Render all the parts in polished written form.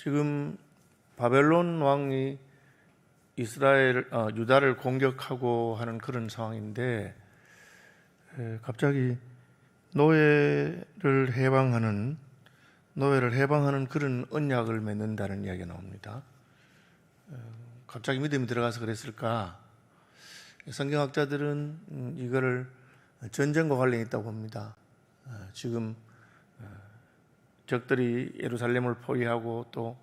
지금 바벨론 왕이 유다를 공격하고 하는 그런 상황인데, 갑자기 노예를 해방하는 그런 언약을 맺는다는 이야기가 나옵니다. 갑자기 믿음이 들어가서 그랬을까? 성경학자들은 이거를 전쟁과 관련이 있다고 봅니다. 지금 적들이 예루살렘을 포위하고 또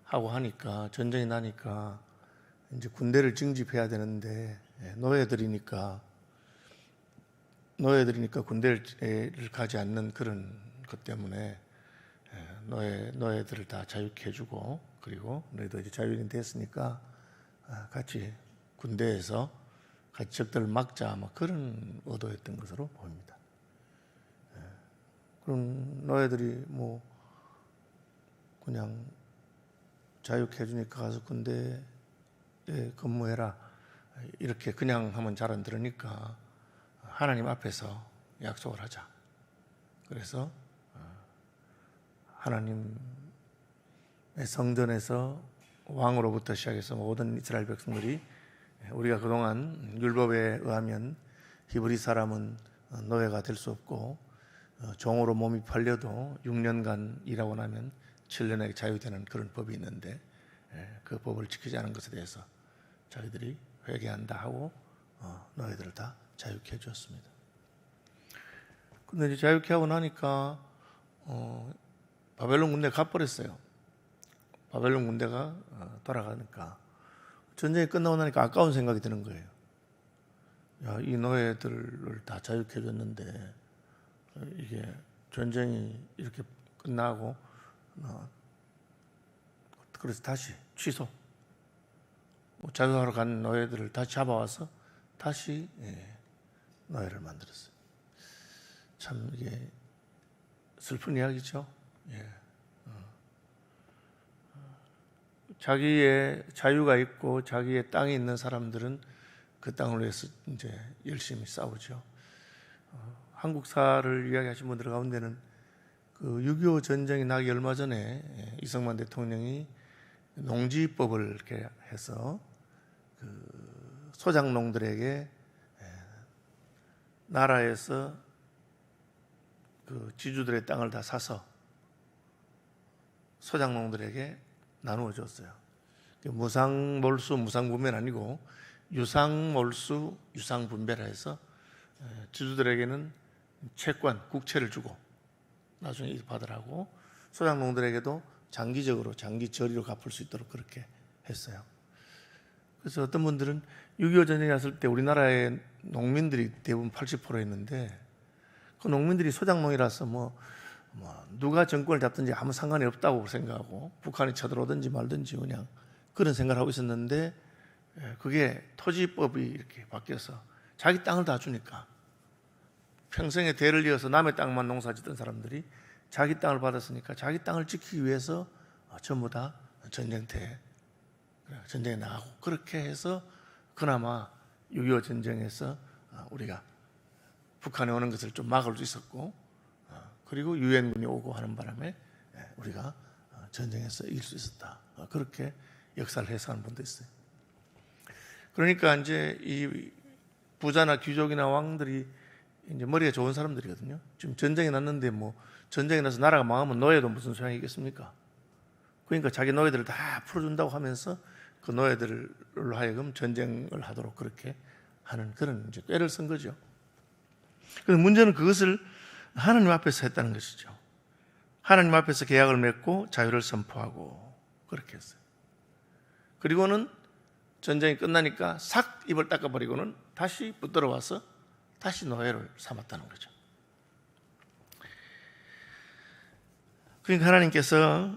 하고 하니까, 전쟁이 나니까 이제 군대를 징집해야 되는데, 노예들이니까 군대를 가지 않는 그런 것 때문에 노예들을 다 자유케 해주고, 그리고 너희도 이제 자유인이 됐으니까 같이 군대에서 같이 적들을 막자, 그런 의도였던 것으로 보입니다. 그럼 노예들이 그냥 자유케 해주니까 가서 군대에 근무해라, 이렇게 그냥 하면 잘 안 들으니까 하나님 앞에서 약속을 하자. 그래서 하나님의 성전에서 왕으로부터 시작해서 모든 이스라엘 백성들이, 우리가 그동안 율법에 의하면 히브리 사람은 노예가 될 수 없고, 종으로 몸이 팔려도 6년간 일하고 나면 7년에 자유되는 그런 법이 있는데, 그 법을 지키지 않은 것에 대해서 자기들이 회개한다 하고 노예들을 다 자유케 해주었습니다. 근데 이제 자유케 하고 나니까 바벨론 군대가 가버렸어요. 바벨론 군대가 돌아가니까 전쟁이 끝나고 나니까 아까운 생각이 드는 거예요. 이 노예들을 다 자유케 해줬는데 이게 전쟁이 이렇게 끝나고 그래서 다시 취소, 자유하러 간 노예들을 다시 잡아와서 다시 노예를 만들었어요. 참 이게 슬픈 이야기죠. 자기의 자유가 있고 자기의 땅이 있는 사람들은 그 땅을 위해서 이제 열심히 싸우죠. 한국사를 이야기하신 분들 가운데는 그 6.25 전쟁이 나기 얼마 전에 이승만 대통령이 농지법을 이렇게 해서 그 소작농들에게 나라에서 그 지주들의 땅을 다 사서 소작농들에게 나누어 줬어요. 무상몰수, 무상분배는 아니고 유상몰수, 유상분배라 해서 지주들에게는 채권, 국채를 주고 나중에 받으라고, 소작농들에게도 장기적으로 장기 저리로 갚을 수 있도록 그렇게 했어요. 그래서 어떤 분들은 6.25 전쟁이 났을 때 우리나라의 농민들이 대부분 80%였는데 그 농민들이 소작농이라서 누가 정권을 잡든지 아무 상관이 없다고 생각하고 북한이 쳐들어오든지 말든지 그냥 그런 생각을 하고 있었는데, 그게 토지법이 이렇게 바뀌어서 자기 땅을 다 주니까 평생에 대를 이어서 남의 땅만 농사짓던 사람들이 자기 땅을 받았으니까 자기 땅을 지키기 위해서 전부 다 전쟁터에 전쟁에 나가고, 그렇게 해서 그나마 6.25 전쟁에서 우리가 북한에 오는 것을 좀 막을 수 있었고, 그리고 유엔군이 오고 하는 바람에 우리가 전쟁에서 이길 수 있었다. 그렇게 역사를 해석하는 분도 있어요. 그러니까 이제 이 부자나 귀족이나 왕들이 이제 머리가 좋은 사람들이거든요. 지금 전쟁이 났는데 전쟁이 나서 나라가 망하면 노예도 무슨 소용이 있겠습니까? 그러니까 자기 노예들을 다 풀어준다고 하면서 그 노예들로 하여금 전쟁을 하도록 그렇게 하는 그런 이제 꾀를 쓴 거죠. 그런데 문제는 그것을 하나님 앞에서 했다는 것이죠. 하나님 앞에서 계약을 맺고 자유를 선포하고 그렇게 했어요. 그리고는 전쟁이 끝나니까 싹 입을 닦아버리고는 다시 붙들어와서 다시 노예를 삼았다는 거죠. 그러니까 하나님께서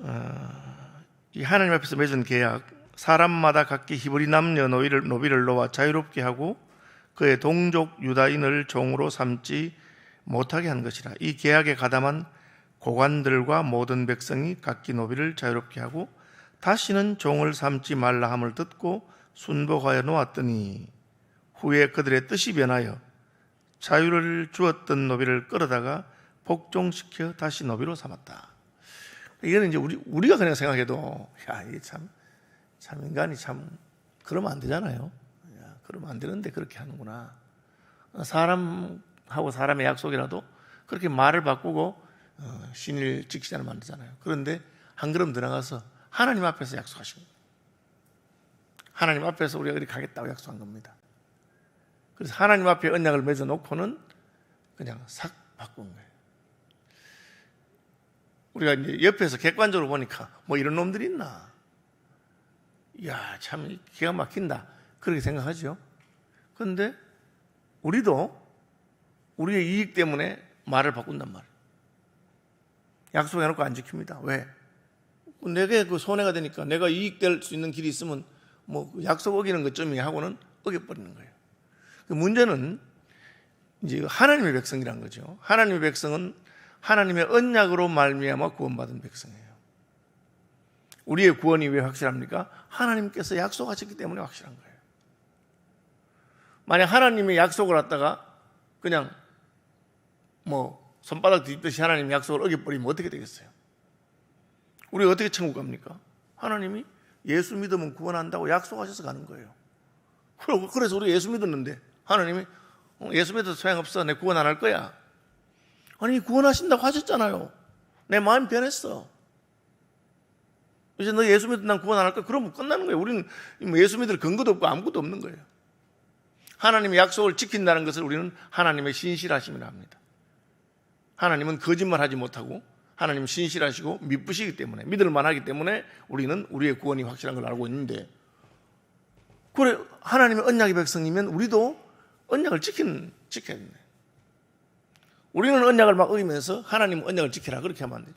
이 하나님 앞에서 맺은 계약, 사람마다 각기 히브리 남녀 노비를 놓아 자유롭게 하고 그의 동족 유다인을 종으로 삼지 못하게 한 것이라. 이 계약에 가담한 고관들과 모든 백성이 각기 노비를 자유롭게 하고 다시는 종을 삼지 말라 함을 듣고 순복하여 놓았더니 후에 그들의 뜻이 변하여 자유를 주었던 노비를 끌어다가 복종시켜 다시 노비로 삼았다. 이거는 이제 우리가 그냥 생각해도 야, 이게 참 인간이 참 그러면 안 되잖아요. 야, 그러면 안 되는데 그렇게 하는구나. 사람하고 사람의 약속이라도 그렇게 말을 바꾸고 신일 지키지 않으면 안 되잖아요. 그런데 한 걸음 들어가서 하나님 앞에서 약속하신 거예요. 하나님 앞에서 우리가 그렇게 가겠다고 약속한 겁니다. 그래서 하나님 앞에 언약을 맺어놓고는 그냥 싹 바꾼 거예요. 우리가 이제 옆에서 객관적으로 보니까 뭐 이런 놈들이 있나? 이야, 참 기가 막힌다. 그렇게 생각하죠. 그런데 우리도 우리의 이익 때문에 말을 바꾼단 말이에요. 약속해놓고 안 지킵니다. 왜? 내게 그 손해가 되니까 내가 이익될 수 있는 길이 있으면 뭐 약속 어기는 것쯤이 하고는 어겨버리는 거예요. 그 문제는 이제 하나님의 백성이라는 거죠. 하나님의 백성은 하나님의 언약으로 말미암아 구원받은 백성이에요. 우리의 구원이 왜 확실합니까? 하나님께서 약속하셨기 때문에 확실한 거예요. 만약 하나님의 약속을 갖다가 그냥 뭐 손바닥 뒤집듯이 하나님의 약속을 어겨버리면 어떻게 되겠어요? 우리가 어떻게 천국 갑니까? 하나님이 예수 믿으면 구원한다고 약속하셔서 가는 거예요. 그래서 우리가 예수 믿었는데 하나님이 예수 믿어도 소용없어. 내 구원 안 할 거야. 아니, 구원하신다고 하셨잖아요. 내 마음이 변했어. 이제 너 예수 믿으면 난 구원 안 할 거야. 그러면 끝나는 거예요. 우리는 예수 믿을 근거도 없고 아무것도 없는 거예요. 하나님의 약속을 지킨다는 것을 우리는 하나님의 신실하심이라 합니다. 하나님은 거짓말하지 못하고 하나님은 신실하시고 믿으시기 때문에, 믿을 만하기 때문에 우리는 우리의 구원이 확실한 걸 알고 있는데, 그래 하나님의 언약의 백성이면 우리도 언약을 지켜야 된다. 우리는 언약을 막 어기면서 하나님 언약을 지켜라 그렇게 하면 안 돼요.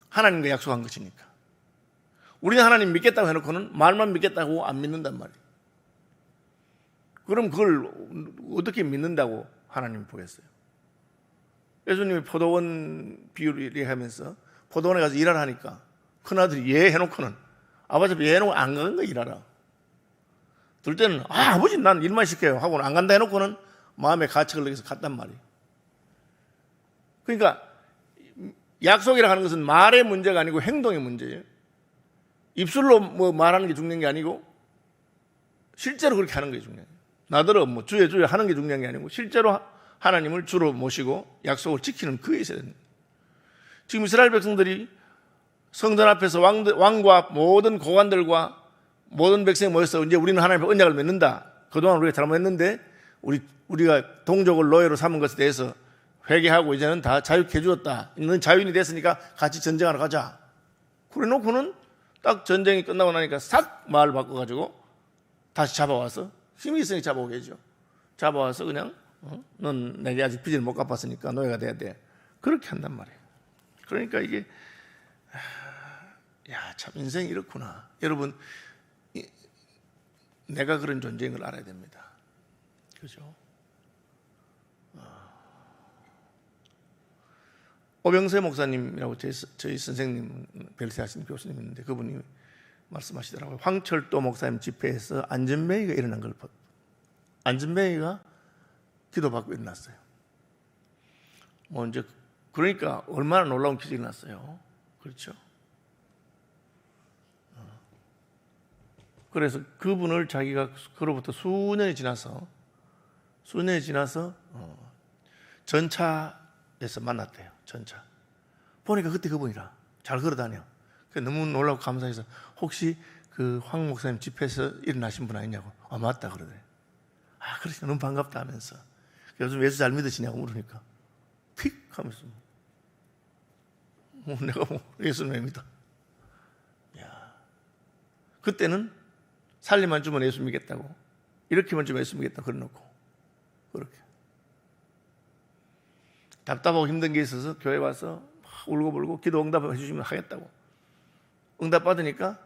하나님과 약속한 것이니까. 우리는 하나님 믿겠다고 해놓고는 말만 믿겠다고 안 믿는단 말이에요. 그럼 그걸 어떻게 믿는다고 하나님 보겠어요? 예수님이 포도원 비유를 얘기하면서 포도원에 가서 일하라 하니까 큰아들이 예 해놓고는 아버지 앞에 예 해놓고 안 가는 거야. 일하라. 둘째는 아버지 난 일만 시켜요 하고는 안 간다 해놓고는 마음에 가책을 느껴서 갔단 말이에요. 그러니까 약속이라 하는 것은 말의 문제가 아니고 행동의 문제예요. 입술로 뭐 말하는 게 중요한 게 아니고 실제로 그렇게 하는 게 중요해요. 나더러 뭐 주여 주여 하는 게 중요한 게 아니고 실제로 하나님을 주로 모시고 약속을 지키는 그게 있어야 됩니다. 지금 이스라엘 백성들이 성전 앞에서 왕과 모든 고관들과 모든 백성이 모여서 이제 우리는 하나님의 언약을 맺는다. 그동안 우리가 잘못했는데 우리가 동족을 노예로 삼은 것에 대해서 회개하고 이제는 다 자유케 해주었다. 너는 자유인이 됐으니까 같이 전쟁하러 가자. 그래 놓고는 딱 전쟁이 끝나고 나니까 싹 말을 바꿔가지고 다시 잡아와서 힘이 있으니까 잡아오게 해줘. 잡아와서 그냥 넌 내게 아직 빚을 못 갚았으니까 노예가 돼야 돼. 그렇게 한단 말이에요. 그러니까 이게 야, 참 인생이 이렇구나. 여러분, 내가 그런 존재인 걸 알아야 됩니다. 그죠? 오병세 목사님이라고 저희 선생님 별세하신 교수님 있는데 그분이 말씀하시더라고요. 황철도 목사님 집회에서 안전뱅이가 일어난 걸 보고 안전뱅이가 기도받고 일어났어요. 뭐 이제 그러니까 얼마나 놀라운 기적이 났어요. 그렇죠? 그래서 그분을 자기가 그로부터 수년이 지나서 전차에서 만났대요. 전차. 보니까 그때 그분이라 잘 걸어다녀. 너무 놀라고 감사해서 혹시 그 황 목사님 집회에서 일어나신 분 아니냐고. 아, 맞다 그러더래. 아, 그러니까 너무 반갑다 하면서 요즘 예수 잘 믿으시냐고 물으니까 픽 하면서 내가 뭐 예수는 왜 믿어? 야, 그때는 살림만 주면 예수 믿겠다고, 이렇게만 주면 예수 믿겠다고 그래놓고 그렇게 답답하고 힘든 게 있어서 교회 와서 막 울고불고 기도 응답을 해주시면 하겠다고. 응답 받으니까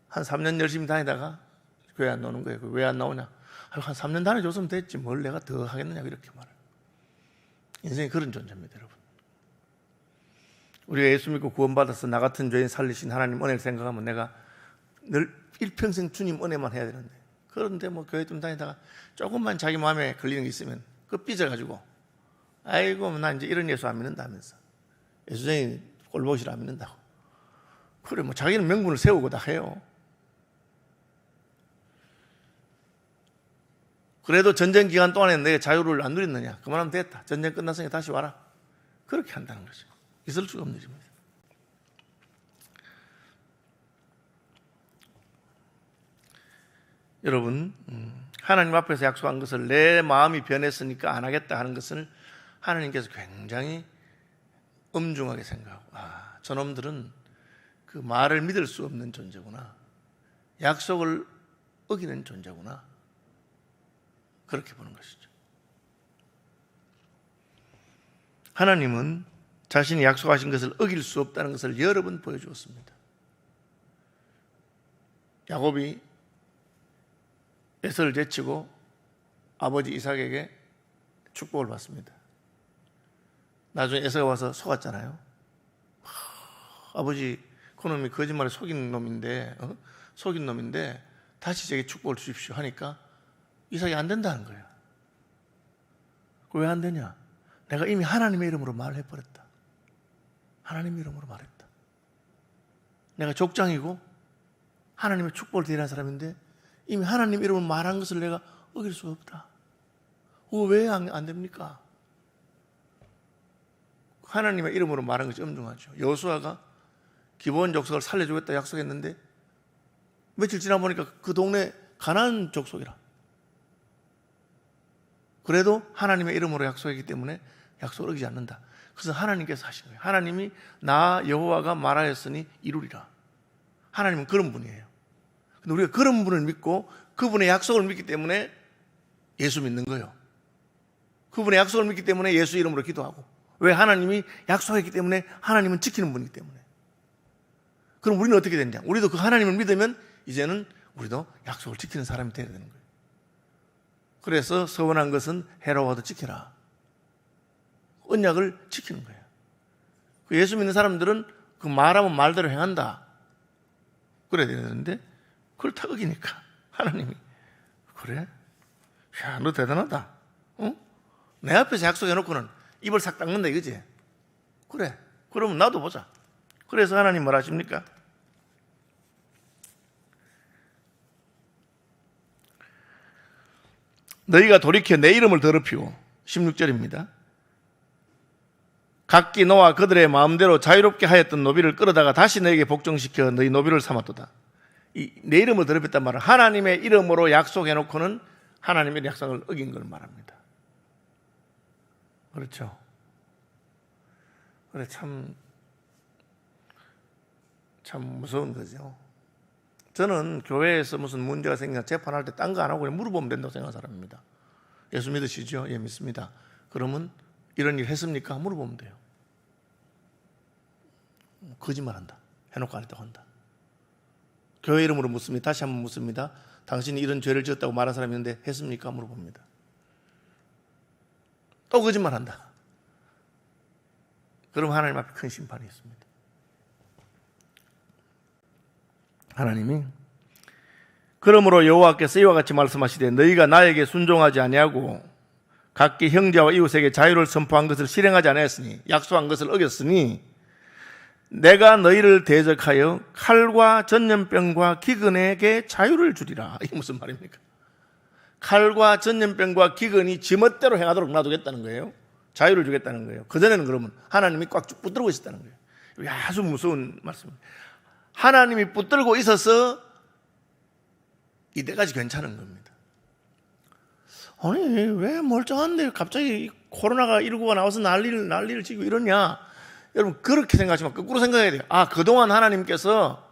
한 3년 열심히 다니다가 교회 안 나오는 거예요. 왜 안 나오냐? 한 3년 다녀줬으면 됐지 뭘 내가 더 하겠느냐 이렇게 말해요. 인생이 그런 존재입니다, 여러분. 우리가 예수 믿고 구원받아서 나 같은 죄인 살리신 하나님 은혜를 생각하면 내가 늘 일평생 주님 은혜만 해야 되는데, 그런데 뭐 교회 좀 다니다가 조금만 자기 마음에 걸리는 게 있으면 그 삐져가지고 아이고 나 이제 이런 예수 안 믿는다 하면서 예수쟁이 꼴보기 싫어 안 믿는다고. 그래, 뭐 자기는 명분을 세우고 다 해요. 그래도 전쟁 기간 동안에 내가 자유를 안 누렸느냐? 그만하면 됐다. 전쟁 끝났으니 다시 와라. 그렇게 한다는 거죠. 있을 수가 없는 일입니다. 여러분, 하나님 앞에서 약속한 것을 내 마음이 변했으니까 안 하겠다 하는 것을 하나님께서 굉장히 엄중하게 생각하고, 저놈들은 그 말을 믿을 수 없는 존재구나. 약속을 어기는 존재구나. 그렇게 보는 것이죠. 하나님은 자신이 약속하신 것을 어길 수 없다는 것을 여러 번 보여주었습니다. 야곱이 에서를 제치고 아버지 이삭에게 축복을 받습니다. 나중에 에서가 와서 속았잖아요. 아버지 그놈이 거짓말에 속인 놈인데 다시 제게 축복을 주십시오 하니까 이삭이 안 된다는 거예요. 왜 안 되냐? 내가 이미 하나님의 이름으로 말을 해버렸다. 하나님의 이름으로 말했다. 내가 족장이고 하나님의 축복을 드리는 사람인데 이미 하나님 이름으로 말한 것을 내가 어길 수가 없다. 왜 안 됩니까? 하나님의 이름으로 말한 것이 엄중하죠. 여호수아가 기브온 족속을 살려주겠다 약속했는데 며칠 지나 보니까 그 동네 가나안 족속이라. 그래도 하나님의 이름으로 약속했기 때문에 약속을 어기지 않는다. 그래서 하나님께서 하신 거예요. 하나님이 나 여호와가 말하였으니 이루리라. 하나님은 그런 분이에요. 근데 우리가 그런 분을 믿고 그분의 약속을 믿기 때문에 예수 믿는 거예요. 그분의 약속을 믿기 때문에 예수 이름으로 기도하고. 왜? 하나님이 약속했기 때문에 하나님은 지키는 분이기 때문에. 그럼 우리는 어떻게 되느냐? 우리도 그 하나님을 믿으면 이제는 우리도 약속을 지키는 사람이 되어야 되는 거예요. 그래서 서원한 것은 해로워도 지켜라. 언약을 지키는 거예요. 예수 믿는 사람들은 그 말하면 말대로 행한다. 그래야 되는데 그걸 다 어기니까 하나님이 그래? 야, 너 대단하다. 어? 내 앞에서 약속해놓고는 입을 싹 닦는다 이거지? 그래. 그러면 나도 보자. 그래서 하나님 뭐라 하십니까? 너희가 돌이켜 내 이름을 더럽히고 16절입니다. 각기 너와 그들의 마음대로 자유롭게 하였던 노비를 끌어다가 다시 너에게 복종시켜 너희 노비를 삼았도다. 내 이름을 더럽혔단 말은 하나님의 이름으로 약속해놓고는 하나님의 약속을 어긴 걸 말합니다. 그렇죠? 그래 참 무서운 거죠. 저는 교회에서 무슨 문제가 생기나 재판할 때 딴 거 안 하고 그냥 물어보면 된다고 생각하는 사람입니다. 예수 믿으시죠? 예, 믿습니다. 그러면 이런 일 했습니까? 물어보면 돼요. 거짓말한다. 해놓고 안 했다고 한다. 교회 이름으로 묻습니다. 다시 한번 묻습니다. 당신이 이런 죄를 지었다고 말한 사람이 있는데 했습니까? 물어봅니다. 또 거짓말한다. 그럼 하나님 앞에 큰 심판이 있습니다. 하나님이 그러므로 여호와께서 이와 같이 말씀하시되 너희가 나에게 순종하지 아니하고 각기 형제와 이웃에게 자유를 선포한 것을 실행하지 아니하였으니 약속한 것을 어겼으니 내가 너희를 대적하여 칼과 전염병과 기근에게 자유를 주리라. 이게 무슨 말입니까? 칼과 전염병과 기근이 지멋대로 행하도록 놔두겠다는 거예요. 자유를 주겠다는 거예요. 그전에는 그러면 하나님이 꽉 붙들고 있었다는 거예요. 아주 무서운 말씀입니다. 하나님이 붙들고 있어서 이때까지 괜찮은 겁니다. 아니 왜 멀쩡한데 갑자기 코로나가 19가 나와서 난리를 치고 이러냐? 여러분 그렇게 생각하시면 거꾸로 생각해야 돼요. 그동안 하나님께서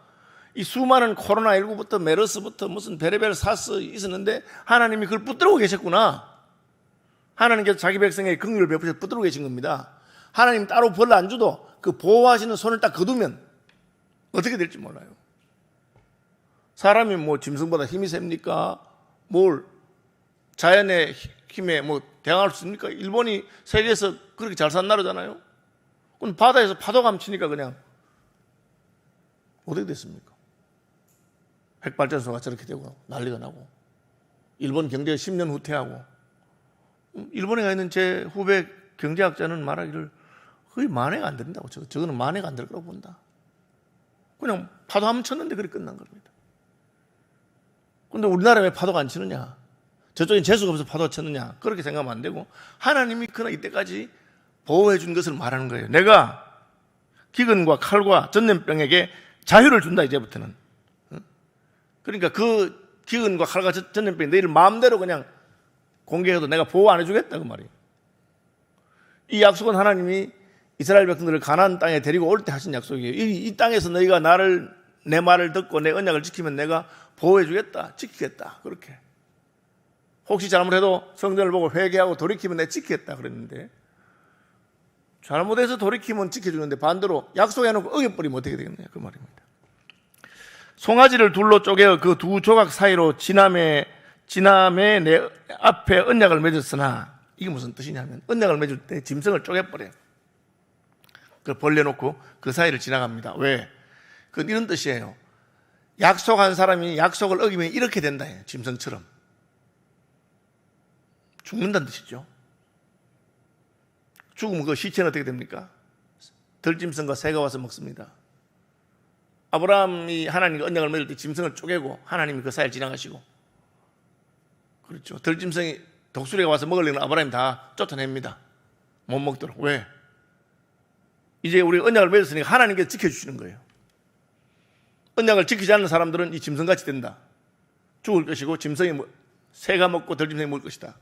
이 수많은 코로나19부터 메르스부터 무슨 베레벨 사스 있었는데 하나님이 그걸 붙들고 계셨구나. 하나님께서 자기 백성에게 긍휼을 베푸셔서 붙들고 계신 겁니다. 하나님 따로 벌 안 주도 그 보호하시는 손을 딱 거두면 어떻게 될지 몰라요. 사람이 뭐 짐승보다 힘이 셉니까? 뭘 자연의 힘에 뭐 대항할 수 있습니까? 일본이 세계에서 그렇게 잘 산 나라잖아요. 그럼 바다에서 파도가 감치니까 그냥 어떻게 됐습니까? 핵발전소가 저렇게 되고 난리가 나고 일본 경제가 10년 후퇴하고 일본에 가 있는 제 후배 경제학자는 말하기를 그게 만회가 안 된다고. 저거는 만회가 안 될 거라고 본다. 그냥 파도 한번 쳤는데 그렇게 끝난 겁니다. 근데 우리나라 왜 파도가 안 치느냐? 저쪽엔 재수가 없어서 파도가 쳤느냐? 그렇게 생각하면 안 되고, 하나님이 그나 이때까지 보호해 준 것을 말하는 거예요. 내가 기근과 칼과 전염병에게 자유를 준다, 이제부터는. 그러니까 그 기근과 칼과 전염병이 너희를 마음대로 그냥 공격해도 내가 보호 안 해주겠다, 그 말이에요. 이 약속은 하나님이 이스라엘 백성들을 가나안 땅에 데리고 올 때 하신 약속이에요. 이 땅에서 너희가 내 말을 듣고 내 언약을 지키면 내가 보호해 주겠다, 지키겠다, 그렇게. 혹시 잘못해도 성전을 보고 회개하고 돌이키면 내가 지키겠다 그랬는데, 잘못해서 돌이키면 지켜주는데 반대로 약속해놓고 어겨버리면 어떻게 되겠느냐, 그 말입니다. 송아지를 둘로 쪼개 그 두 조각 사이로 지남에 내 앞에 언약을 맺었으나, 이게 무슨 뜻이냐면 언약을 맺을 때 짐승을 쪼개버려요. 그걸 벌려놓고 그 사이를 지나갑니다. 왜? 그건 이런 뜻이에요. 약속한 사람이 약속을 어기면 이렇게 된다, 짐승처럼. 죽는다는 뜻이죠. 죽으면 그 시체는 어떻게 됩니까? 들짐승과 새가 와서 먹습니다. 아브라함이 하나님과 언약을 맺을 때 짐승을 쪼개고 하나님이 그 사이를 지나가시고, 그렇죠. 들짐승이 독수리가 와서 먹으려면 아브라함이 다 쫓아냅니다. 못 먹도록. 왜? 이제 우리 언약을 맺었으니까 하나님께서 지켜주시는 거예요. 언약을 지키지 않는 사람들은 이 짐승같이 된다. 죽을 것이고 짐승이 새가 먹고 들짐승이 먹을 것이다.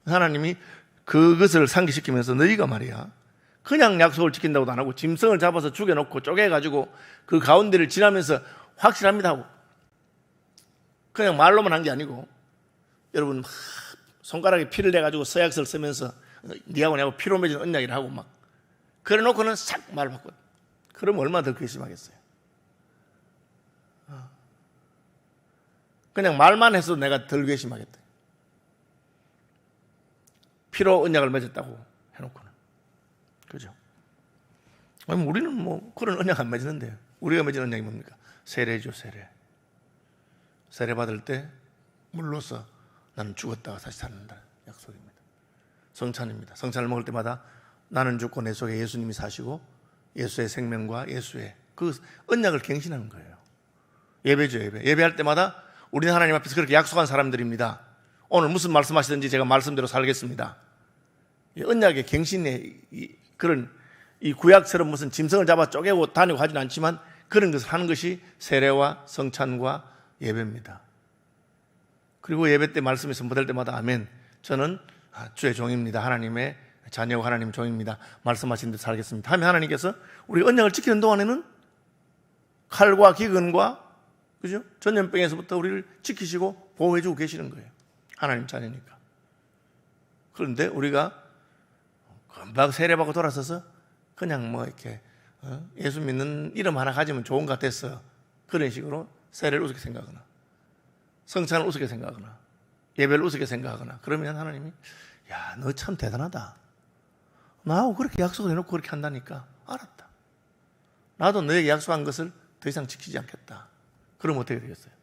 하나님이 그것을 상기시키면서 너희가 말이야, 그냥 약속을 지킨다고도 안 하고 짐승을 잡아서 죽여놓고 쪼개가지고 그 가운데를 지나면서 확실합니다 하고, 그냥 말로만 한 게 아니고, 여러분 손가락에 피를 내가지고 서약서를 쓰면서 니하고 내하고 피로 맺은 언약이라 하고 막 그래 놓고는 싹 말을 바꿔. 그러면 얼마나 더 괘씸하겠어요. 그냥 말만 해서 내가 덜 괘씸하겠다. 피로 언약을 맺었다고 해놓고는. 그죠? 아니, 우리는 뭐 그런 언약 안 맺는데, 우리가 맺은 언약이 뭡니까? 세례죠, 세례. 세례 받을 때 물로서 나는 죽었다가 다시 살는다 약속입니다. 성찬입니다. 성찬을 먹을 때마다 나는 죽고 내 속에 예수님이 사시고 예수의 생명과 예수의 그 언약을 갱신하는 거예요. 예배죠, 예배. 예배할 때마다 우리는 하나님 앞에서 그렇게 약속한 사람들입니다. 오늘 무슨 말씀하시든지 제가 말씀대로 살겠습니다. 이 언약의 갱신의 그런 이 구약처럼 무슨 짐승을 잡아 쪼개고 다니고 하지는 않지만 그런 것을 하는 것이 세례와 성찬과 예배입니다. 그리고 예배 때 말씀이 선포될 때마다 아멘, 저는 주의 종입니다, 하나님의 자녀와 하나님 종입니다, 말씀하신 대로 살겠습니다 하면 하나님께서 우리 언약을 지키는 동안에는 칼과 기근과, 그죠? 전염병에서부터 우리를 지키시고 보호해주고 계시는 거예요. 하나님 자녀니까. 그런데 우리가 금방 세례받고 돌아서서 그냥 뭐 이렇게 예수 믿는 이름 하나 가지면 좋은 것 같아서 그런 식으로 세례를 우습게 생각하거나 성찬을 우습게 생각하거나 예배를 우습게 생각하거나 그러면 하나님이, 야, 너 참 대단하다, 나하고 그렇게 약속을 해놓고 그렇게 한다니까 알았다, 나도 너에게 약속한 것을 더 이상 지키지 않겠다. 그럼 어떻게 되겠어요?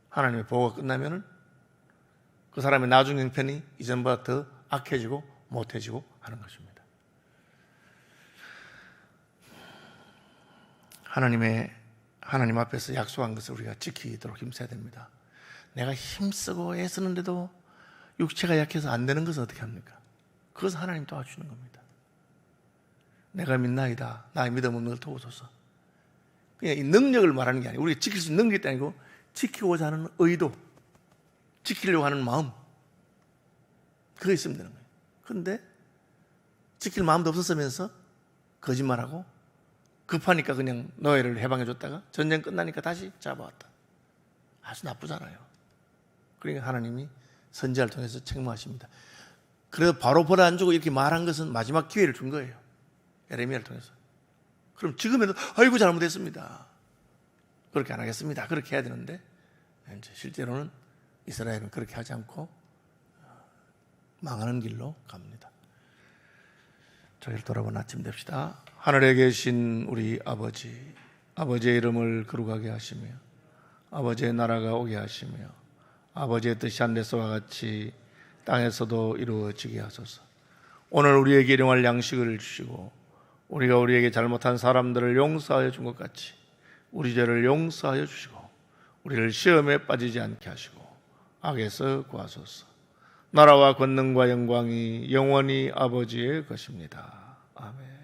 하나님의 보호가 끝나면은 그 사람의 나중 형편이 이전보다 더 악해지고 못해지고 하는 것입니다. 하나님 앞에서 약속한 것을 우리가 지키도록 힘써야 됩니다. 내가 힘쓰고 애쓰는데도 육체가 약해서 안 되는 것은 어떻게 합니까? 그것은 하나님 도와주시는 겁니다. 내가 믿나이다, 나의 믿음 없는 걸 도우소서. 그냥 이 능력을 말하는 게 아니고 우리가 지킬 수 있는 능력이 아니고 지키고자 하는 의도, 지키려고 하는 마음, 그거 있으면 되는 거예요. 그런데 지킬 마음도 없었으면서 거짓말하고 급하니까 그냥 노예를 해방해줬다가 전쟁 끝나니까 다시 잡아왔다. 아주 나쁘잖아요. 그러니까 하나님이 선지자를 통해서 책망하십니다. 그래도 바로 벌 안 주고 이렇게 말한 것은 마지막 기회를 준 거예요. 예레미야를 통해서. 그럼 지금에도 아이고 잘못했습니다, 그렇게 안 하겠습니다, 그렇게 해야 되는데 이제 실제로는 이스라엘은 그렇게 하지 않고 망하는 길로 갑니다. 저희를 돌아보는 아침 됩시다. 하늘에 계신 우리 아버지, 아버지의 이름을 거룩하게 하시며 아버지의 나라가 오게 하시며 아버지의 뜻이 하늘에서와 같이 땅에서도 이루어지게 하소서. 오늘 우리에게 일용할 양식을 주시고 우리가 우리에게 잘못한 사람들을 용서하여 준 것 같이 우리 죄를 용서하여 주시고 우리를 시험에 빠지지 않게 하시고 악에서 구하소서. 나라와 권능과 영광이 영원히 아버지의 것입니다. 아멘.